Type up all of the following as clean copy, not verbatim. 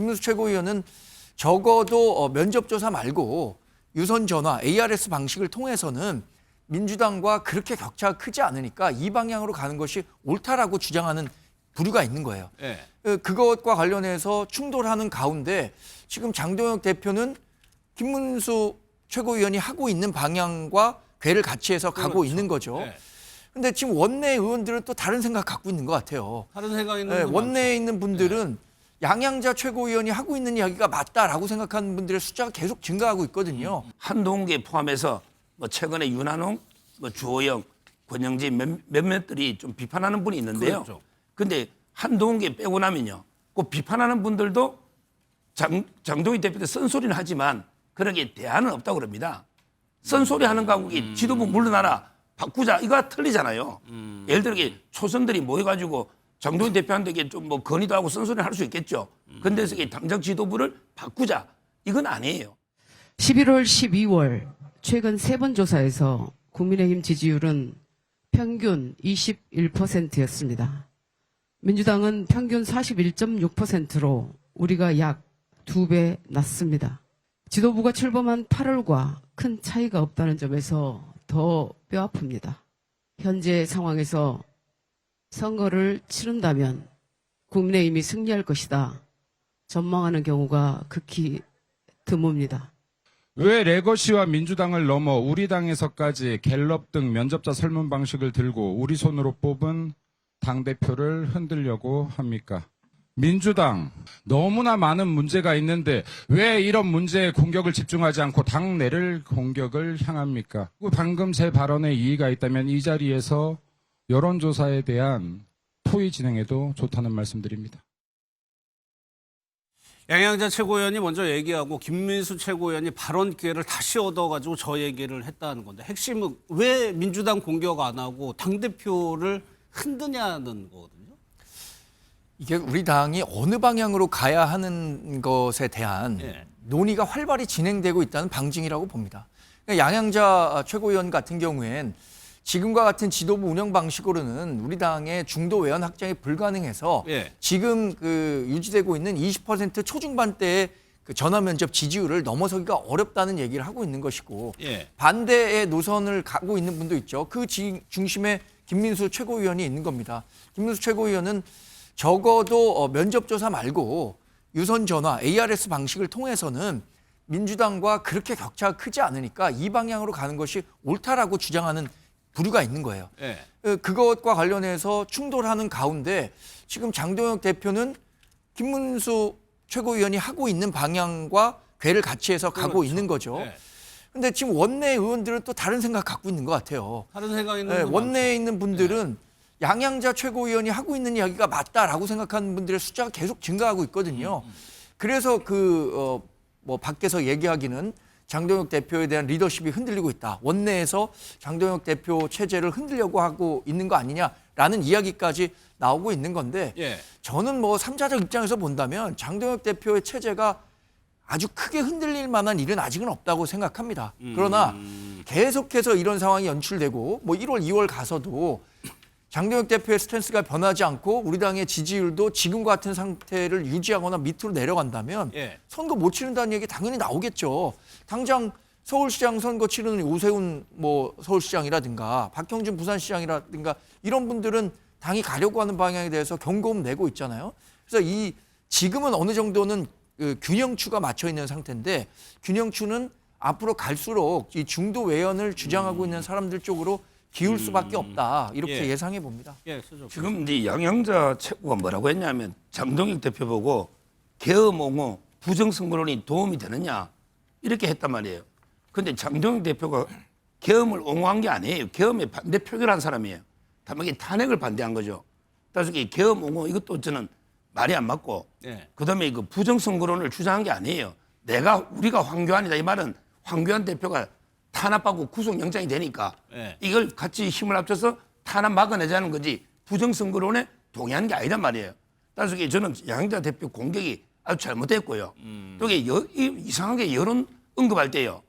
김문수 최고위원은 적어도 면접조사 말고 유선 전화, ARS 방식을 통해서는 민주당과 그렇게 격차가 크지 않으니까 이 방향으로 가는 것이 옳다라고 주장하는 부류가 있는 거예요. 네. 그것과 관련해서 충돌하는 가운데 지금 장동혁 대표는 김문수 최고위원이 하고 있는 방향과 궤를 같이 해서 가고 있는 거죠. 네. 근데 지금 원내 의원들은 또 다른 생각 갖고 있는 것 같아요. 다른 생각 있는 분 원내에 많죠. 있는 분들은 양양자 최고위원이 하고 있는 이야기가 맞다라고 생각하는 분들의 숫자가 계속 증가하고 있거든요. 한동훈계 포함해서 뭐 최근에 윤한홍, 뭐 주호영, 권영진 몇몇들이 좀 비판하는 분이 있는데요. 그렇죠. 근데 한동훈계 빼고 나면요. 그 비판하는 분들도 장동희 대표도 쓴소리는 하지만 그렇게 대안은 없다고 그럽니다. 쓴소리 하는 거하고 지도부 물러나라, 바꾸자, 이거가 틀리잖아요. 예를 들어 초선들이 모여가지고 장동희 대표한테 좀 뭐 건의도 하고 쓴소리를 할 수 있겠죠. 근데 당장 지도부를 바꾸자, 이건 아니에요. 11월, 12월 최근 3번 조사에서 국민의힘 지지율은 평균 21%였습니다. 민주당은 평균 41.6%로 우리가 약 2배 낮습니다. 지도부가 출범한 8월과 큰 차이가 없다는 점에서 더 뼈아픕니다. 현재 상황에서 선거를 치른다면 국민의힘이 승리할 것이다 전망하는 경우가 극히 드뭅니다. 왜 레거시와 민주당을 넘어 우리 당에서까지 갤럽 등 면접자 설문 방식을 들고 우리 손으로 뽑은 당대표를 흔들려고 합니까? 민주당 너무나 많은 문제가 있는데 왜 이런 문제에 공격을 집중하지 않고 당내를 공격을 향합니까? 방금 제 발언에 이의가 있다면 이 자리에서 여론조사에 대한 토의 진행에도 좋다는 말씀드립니다. 양양자 최고위원이 먼저 얘기하고 김민수 최고위원이 발언 기회를 다시 얻어가지고 저 얘기를 했다는 건데 핵심은 왜 민주당 공격 안 하고 당대표를 흔드냐는 거거든요. 이게 우리 당이 어느 방향으로 가야 하는 것에 대한 논의가 활발히 진행되고 있다는 방증이라고 봅니다. 그러니까 양양자 최고위원 같은 경우엔 지금과 같은 지도부 운영 방식으로는 우리 당의 중도 외연 확장이 불가능해서 지금 유지되고 있는 20% 초중반대의 전화 면접 지지율을 넘어서기가 어렵다는 얘기를 하고 있는 것이고 반대의 노선을 가고 있는 분도 있죠. 그 중심에 김민수 최고위원이 있는 겁니다. 김민수 최고위원은 적어도 면접조사 말고 유선 전화, ARS 방식을 통해서는 민주당과 그렇게 격차가 크지 않으니까 이 방향으로 가는 것이 옳다라고 주장하는 부류가 있는 거예요. 그것과 관련해서 충돌하는 가운데 지금 장동혁 대표는 김문수 최고위원이 하고 있는 방향과 궤를 같이 해서 가고 있는 거죠. 근데 지금 원내 의원들은 또 다른 생각 갖고 있는 것 같아요. 다른 생각 있는 분 원내에 많죠. 있는 분들은 양양자 최고위원이 하고 있는 이야기가 맞다라고 생각하는 분들의 숫자가 계속 증가하고 있거든요. 그래서 뭐 밖에서 얘기하기는 장동혁 대표에 대한 리더십이 흔들리고 있다. 원내에서 장동혁 대표 체제를 흔들려고 하고 있는 거 아니냐라는 이야기까지 나오고 있는 건데 저는 뭐 3자적 입장에서 본다면 장동혁 대표의 체제가 아주 크게 흔들릴 만한 일은 아직은 없다고 생각합니다. 그러나 계속해서 이런 상황이 연출되고 뭐 1월, 2월 가서도 장동혁 대표의 스탠스가 변하지 않고 우리 당의 지지율도 지금과 같은 상태를 유지하거나 밑으로 내려간다면 선거 못 치른다는 얘기 당연히 나오겠죠. 당장 서울시장 선거 치르는 오세훈 뭐 서울시장이라든가 박형준 부산시장이라든가 이런 분들은 당이 가려고 하는 방향에 대해서 경고음 내고 있잖아요. 그래서 지금은 어느 정도는 균형추가 맞춰 있는 상태인데 균형추는 앞으로 갈수록 이 중도 외연을 주장하고 있는 사람들 쪽으로 기울 수밖에 없다. 이렇게 예상해 봅니다. 지금 이제 양양자 최고가 뭐라고 했냐면 장동혁 대표 보고 계엄 옹호 부정선거론이 도움이 되느냐 이렇게 했단 말이에요. 근데 장동혁 대표가 계엄을 옹호한 게 아니에요. 계엄에 반대 표결한 사람이에요. 다만 탄핵을 반대한 거죠. 따라서 계엄 옹호 이것도 저는 말이 안 맞고 그다음에 그 부정선거론을 주장한 게 아니에요. 우리가 황교안이다 이 말은 황교안 대표가 탄압하고 구속영장이 되니까 이걸 같이 힘을 합쳐서 탄압 막아내자는 거지 부정선거론에 동의하는 게 아니란 말이에요. 따라서 저는 양양자 대표 공격이 아주 잘못됐고요. 또 이상하게 여론 언급할 때요.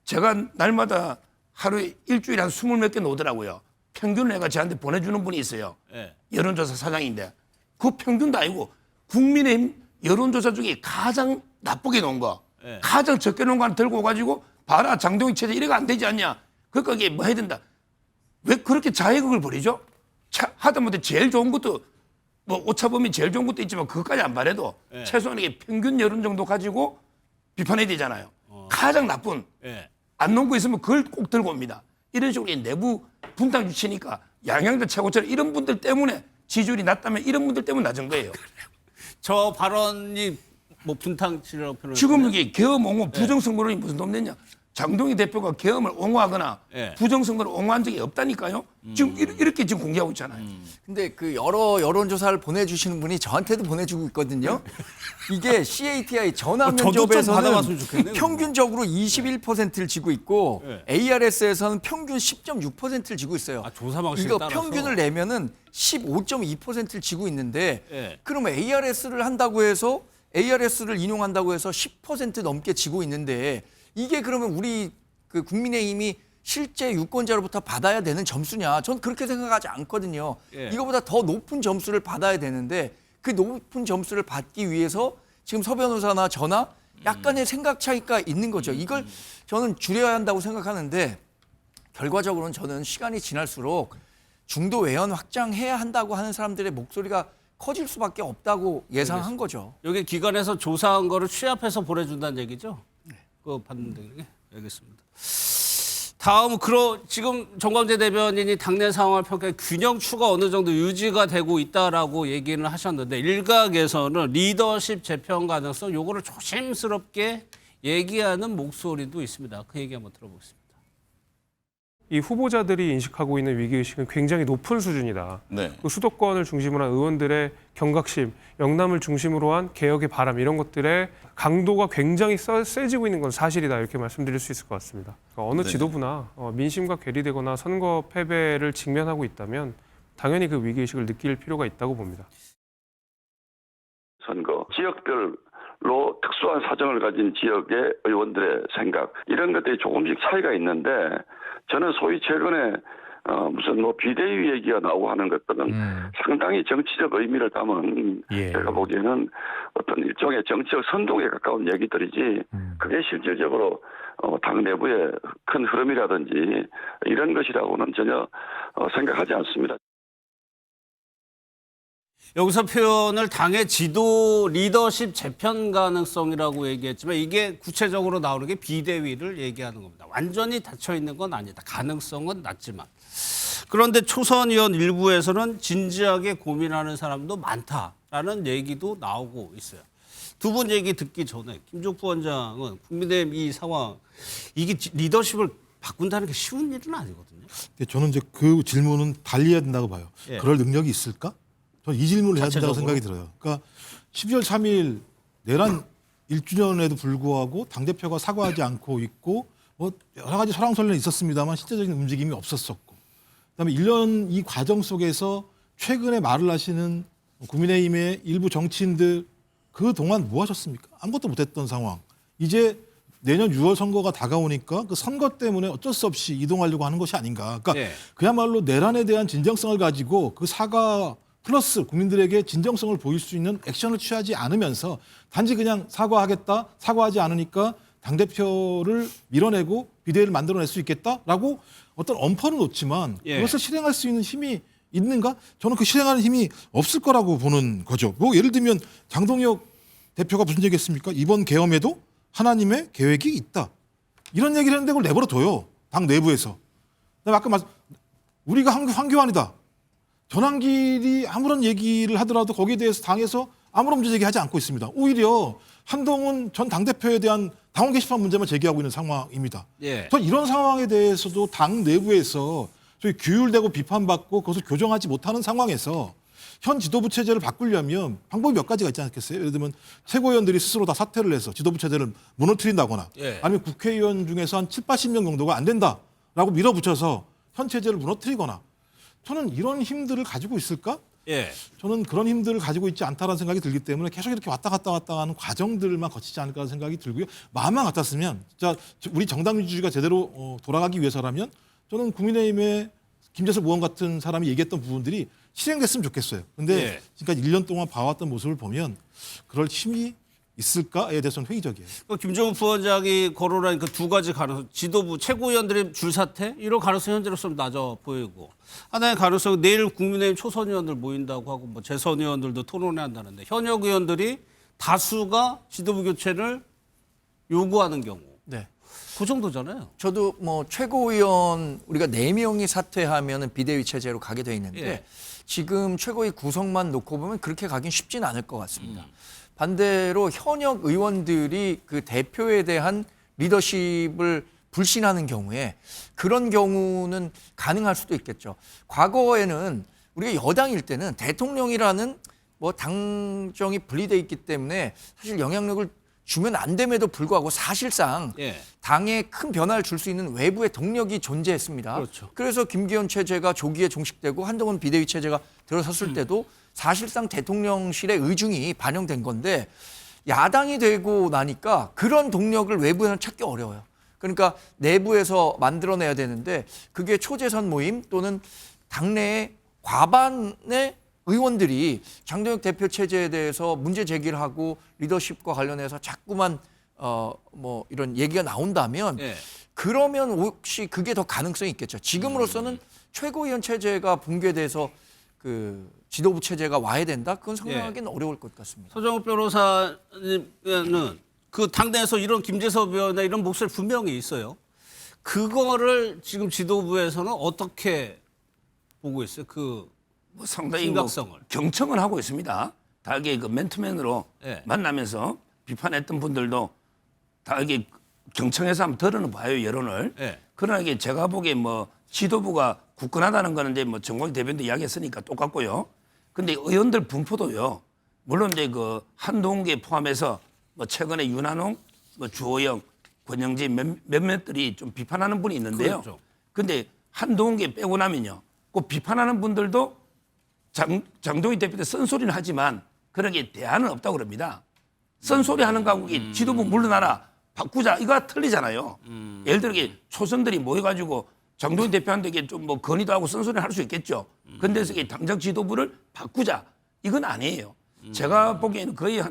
제가 날마다 하루에 일주일에 한 20몇 개 놓더라고요. 평균을 내가 저한테 보내주는 분이 있어요. 여론조사 사장인데 그 평균도 아니고 국민의힘 여론조사 중에 가장 나쁘게 놓은 거, 예. 가장 적게 놓은 거 들고 오가지고 봐라 장동익 체제 이래가 안 되지 않냐. 그러니까 이게 뭐 해야 된다. 왜 그렇게 자해극을 벌이죠? 하다못해 제일 좋은 것도 뭐 오차범위 제일 좋은 것도 있지만 그것까지 안 바래도 예. 최소한 이게 평균 여론 정도 가지고 비판해야 되잖아요. 가장 나쁜 예. 안 놓은 거 있으면 그걸 꼭 들고 옵니다. 이런 식으로 이 내부 분당 주치니까 양양자 최고처럼 이런 분들 때문에 지지율이 낮다면 이런 분들 때문에 낮은 거예요. 저 발언이 뭐 분탕치라고 표현을 지금 이게 계엄 옹호 부정선거론이 무슨 돈 됐냐. 장동희 대표가 계엄을 옹호하거나 예. 부정선거를 옹호한 적이 없다니까요. 지금 이렇게 지금 공개하고 있잖아요. 근데 그 여러 여론조사를 보내주시는 분이 저한테도 보내주고 있거든요. 이게 CATI 전화 저도 좀 면접에서는 받아봤으면 좋겠네요. 평균적으로 21%를 지고 있고 네. ARS에서는 평균 10.6%를 지고 있어요. 아, 조사 방식에 이거 따라서. 평균을 내면은 15.2%를 지고 있는데 네. 그러면 ARS를 한다고 해서 ARS를 인용한다고 해서 10% 넘게 지고 있는데 이게 그러면 우리 그 국민의힘이 실제 유권자로부터 받아야 되는 점수냐? 전 그렇게 생각하지 않거든요. 예. 이거보다 더 높은 점수를 받아야 되는데 그 높은 점수를 받기 위해서 지금 서 변호사나 저나 약간의 생각 차이가 있는 거죠. 이걸 저는 줄여야 한다고 생각하는데 결과적으로는 저는 시간이 지날수록 중도 외연 확장해야 한다고 하는 사람들의 목소리가 커질 수밖에 없다고 예상한 거죠. 여기 기관에서 조사한 거를 취합해서 보내준다는 얘기죠? 네. 그거 받는 게 알겠습니다. 다음 지금 정광재 대변인이 당내 상황을 평가해 균형추가 어느 정도 유지가 되고 있다라고 얘기를 하셨는데 일각에서는 리더십 재편 가능성 요거를 조심스럽게 얘기하는 목소리도 있습니다. 그 얘기 한번 들어보겠습니다. 이 후보자들이 인식하고 있는 위기의식은 굉장히 높은 수준이다. 네. 그 수도권을 중심으로 한 의원들의 경각심, 영남을 중심으로 한 개혁의 바람 이런 것들의 강도가 굉장히 세지고 있는 건 사실이다 이렇게 말씀드릴 수 있을 것 같습니다. 그러니까 어느 네. 지도부나 민심과 괴리되거나 선거 패배를 직면하고 있다면 당연히 그 위기의식을 느낄 필요가 있다고 봅니다. 선거, 지역별로 특수한 사정을 가진 지역의 의원들의 생각 이런 것들이 조금씩 차이가 있는데 저는 소위 최근에 무슨 뭐 비대위 얘기가 나오고 하는 것들은 상당히 정치적 의미를 담은 제가 보기에는 어떤 일종의 정치적 선동에 가까운 얘기들이지 그게 실질적으로 당 내부의 큰 흐름이라든지 이런 것이라고는 전혀 생각하지 않습니다. 여기서 표현을 당의 지도 리더십 재편 가능성이라고 얘기했지만 이게 구체적으로 나오는 게 비대위를 얘기하는 겁니다. 완전히 닫혀 있는 건 아니다. 가능성은 낮지만. 그런데 초선 의원 일부에서는 진지하게 고민하는 사람도 많다라는 얘기도 나오고 있어요. 두 분 얘기 듣기 전에 김종부 원장은 국민의힘 이 상황 이게 리더십을 바꾼다는 게 쉬운 일은 아니거든요. 저는 이제 그 질문은 달리 해야 된다고 봐요. 예. 그럴 능력이 있을까? 저는 이 질문을 해야 된다고 자체적으로? 생각이 들어요. 그러니까 12월 3일 내란 1주년에도 불구하고 당대표가 사과하지 않고 있고 뭐 여러 가지 설왕설래는 있었습니다만 실제적인 움직임이 없었었고 그다음에 1년 이 과정 속에서 최근에 말을 하시는 국민의힘의 일부 정치인들 그동안 뭐 하셨습니까? 아무것도 못했던 상황. 이제 내년 6월 선거가 다가오니까 그 선거 때문에 어쩔 수 없이 이동하려고 하는 것이 아닌가. 그러니까 네. 그야말로 내란에 대한 진정성을 가지고 그 사과 플러스 국민들에게 진정성을 보일 수 있는 액션을 취하지 않으면서 단지 그냥 사과하겠다, 사과하지 않으니까 당대표를 밀어내고 비대위를 만들어낼 수 있겠다라고 어떤 엄포는 놓지만 예. 그것을 실행할 수 있는 힘이 있는가? 저는 그 실행하는 힘이 없을 거라고 보는 거죠. 뭐 예를 들면 장동혁 대표가 무슨 얘기했습니까? 이번 계엄에도 하나님의 계획이 있다. 이런 얘기를 했는데 그걸 내버려둬요. 당 내부에서. 그다음에 아까 우리가 황교안이다. 전환길이 아무런 얘기를 하더라도 거기에 대해서 당에서 아무런 문제 제기하지 않고 있습니다. 오히려 한동훈 전 당대표에 대한 당원 게시판 문제만 제기하고 있는 상황입니다. 예. 저 이런 상황에 대해서도 당 내부에서 저희 규율되고 비판받고 그것을 교정하지 못하는 상황에서 현 지도부 체제를 바꾸려면 방법이 몇 가지가 있지 않겠어요? 예를 들면 최고위원들이 스스로 다 사퇴를 해서 지도부 체제를 무너뜨린다거나 예. 아니면 국회의원 중에서 한 7, 80명 정도가 안 된다라고 밀어붙여서 현 체제를 무너뜨리거나 저는 이런 힘들을 가지고 있을까? 예. 저는 그런 힘들을 가지고 있지 않다는 생각이 들기 때문에 계속 이렇게 왔다 갔다 하는 과정들만 거치지 않을까 하는 생각이 들고요. 마음만 같았으면 진짜 우리 정당 민주주의가 제대로 돌아가기 위해서라면 저는 국민의힘의 김재섭 의원 같은 사람이 얘기했던 부분들이 실행됐으면 좋겠어요. 근데 예. 지금까지 1년 동안 봐왔던 모습을 보면 그럴 힘이 있을까에 대해서는 회의적이에요. 그 김종우 부원장이 거론한 그 두 가지 가능성, 지도부 최고위원들의 줄사태 이런 가능성이 현재로서는 낮아 보이고 하나의 가능성은 내일 국민의힘 초선 의원들 모인다고 하고 뭐 재선 의원들도 토론회 한다는데 현역 의원들이 다수가 지도부 교체를 요구하는 경우 네. 그 정도잖아요. 저도 뭐 최고위원 우리가 4명이 사퇴하면은 비대위 체제로 가게 돼 있는데 예. 지금 최고위 구성만 놓고 보면 그렇게 가긴 쉽진 않을 것 같습니다. 반대로 현역 의원들이 그 대표에 대한 리더십을 불신하는 경우에 그런 경우는 가능할 수도 있겠죠. 과거에는 우리가 여당일 때는 대통령이라는 뭐 당정이 분리돼 있기 때문에 사실 영향력을 주면 안 됨에도 불구하고 사실상 예. 당에 큰 변화를 줄 수 있는 외부의 동력이 존재했습니다. 그렇죠. 그래서 김기현 체제가 조기에 종식되고 한동훈 비대위 체제가 들어섰을 때도 사실상 대통령실의 의중이 반영된 건데 야당이 되고 나니까 그런 동력을 외부에는 찾기 어려워요. 그러니까 내부에서 만들어내야 되는데 그게 초재선 모임 또는 당내의 과반의 의원들이 장동혁 대표 체제에 대해서 문제 제기를 하고 리더십과 관련해서 자꾸만 뭐 이런 얘기가 나온다면 예. 그러면 혹시 그게 더 가능성이 있겠죠. 지금으로서는 최고위원 체제가 붕괴돼서 그 지도부 체제가 와야 된다. 그건 상상하기는 어려울 것 같습니다. 서정욱 변호사님은 그 당내에서 이런 김재섭 의원의 이런 목소리 분명히 있어요. 그거를 지금 지도부에서는 어떻게 보고 있어요? 그 뭐 상당히 심각성을. 경청을 하고 있습니다. 다 이게 그 맨투맨으로 예. 만나면서 비판했던 분들도 다 이게 경청해서 한번 들어는 봐요, 여론을. 예. 그러나 이게 제가 보기에 뭐 지도부가 굳건하다는 거는 이제 뭐 정광희 대변도 이야기했으니까 똑같고요. 근데 의원들 분포도요. 물론 이제 그 한동훈계 포함해서 뭐 최근에 윤한홍, 뭐 주호영, 권영진 몇몇들이 좀 비판하는 분이 있는데요. 그렇죠. 근데 한동훈계 빼고 나면요. 그 비판하는 분들도 장동희 대표도 쓴소리는 하지만 그러게 대안은 없다고 그럽니다. 쓴소리 하는 거하고 지도부 물러나라 바꾸자 이거 틀리잖아요. 예를 들어 초선들이 모여가지고 장동희 대표한테 좀 뭐 건의도 하고 쓴소리를 할 수 있겠죠. 근데 당장 지도부를 바꾸자 이건 아니에요. 제가 보기에는 거의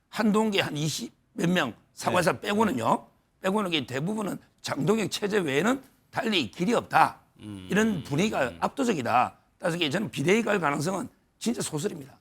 한동계 한 20 몇 명 사과사 빼고는요. 빼고는 대부분은 장동혁 체제 외에는 달리 길이 없다. 이런 분위기가 압도적이다. 따라서 저는 비대위 갈 가능성은 진짜 소설입니다.